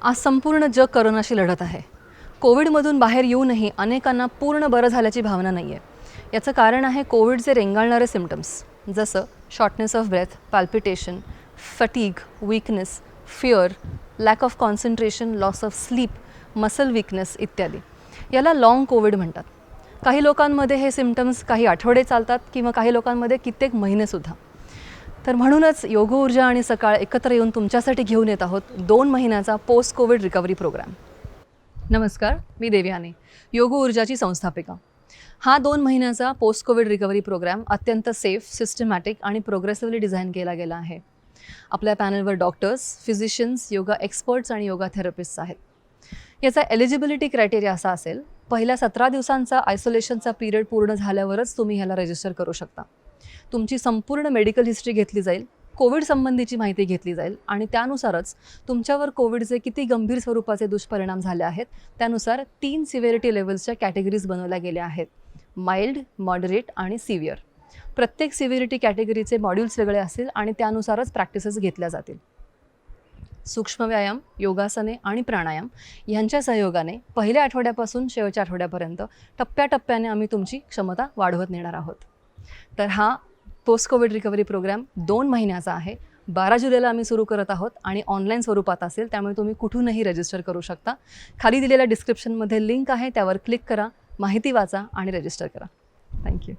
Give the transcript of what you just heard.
आज संपूर्ण जग करोनाशी लढत आहे. कोविडमधून बाहेर येऊनही अनेकांना पूर्ण बरं झाल्याची भावना नाही आहे. याचं कारण आहे कोविडचे रेंगाळणारे सिम्पटम्स, जसं shortness of breath, palpitation, fatigue, weakness, fear, lack of concentration, loss of sleep, muscle weakness इत्यादी. याला लाँग कोविड म्हणतात. काही लोकांमध्ये हे सिम्पटम्स काही आठवडे चालतात किंवा काही लोकांमध्ये कित्येक महिनेसुद्धा. तर म्हणूनच योग ऊर्जा आणि सकाळ एकत्र येऊन तुमच्यासाठी घेऊन येत आहोत 2 महिन्याचा पोस्ट कोविड रिकव्हरी प्रोग्राम. नमस्कार, मी देवयानी, योग ऊर्जाची संस्थापिका. हा 2 महिन्याचा पोस्ट कोविड रिकव्हरी प्रोग्राम अत्यंत सेफ, सिस्टमॅटिक आणि प्रोग्रेसिव्हली डिझाईन केला गेला आहे. आपल्या पॅनलवर डॉक्टर्स, फिजिशियन्स, योगा एक्सपर्ट्स आणि योगा थेरपिस्ट्स आहेत. याचा एलिजिबिलिटी क्रायटेरिया असा असेल, पहिल्या 17 दिवसांचा आयसोलेशनचा पिरियड पूर्ण झाल्यावरच तुम्ही ह्याला रजिस्टर करू शकता. तुमची संपूर्ण मेडिकल हिस्ट्री घेतली जाईल, कोविड संबंधीची माहिती घेतली जाईल आणि त्यानुसारच तुमच्यावर कोविडचे किती गंभीर स्वरूपाचे दुष्परिणाम झाले आहेत त्यानुसार 3 सिव्हिरिटी लेवल्सच्या कॅटेगरीज बनवल्या गेल्या आहेत: माइल्ड, मॉडरेट आणि सिव्हिअर. प्रत्येक सिव्हिरिटी कॅटेगरीचे मॉड्यूल्स वेगळे असतील आणि त्यानुसारच प्रॅक्टिसेस घेतल्या जातील. सूक्ष्म व्यायाम, योगासने आणि प्राणायाम यांच्या सहयोगाने पहिल्या आठवड्यापासून शेवटच्या आठवड्यापर्यंत टप्प्याटप्प्याने आम्ही तुमची क्षमता वाढवत नेणार आहोत. तर हा पोस्ट कोविड रिकव्हरी प्रोग्राम 2 महिन्याचा आहे. 12 जुलैला आम्ही सुरू करत आहोत आणि ऑनलाईन स्वरूपात असेल, त्यामुळे तुम्ही कुठूनही रजिस्टर करू शकता. खाली दिलेल्या डिस्क्रिप्शनमध्ये लिंक आहे, त्यावर क्लिक करा, माहिती वाचा आणि रजिस्टर करा. थँक्यू.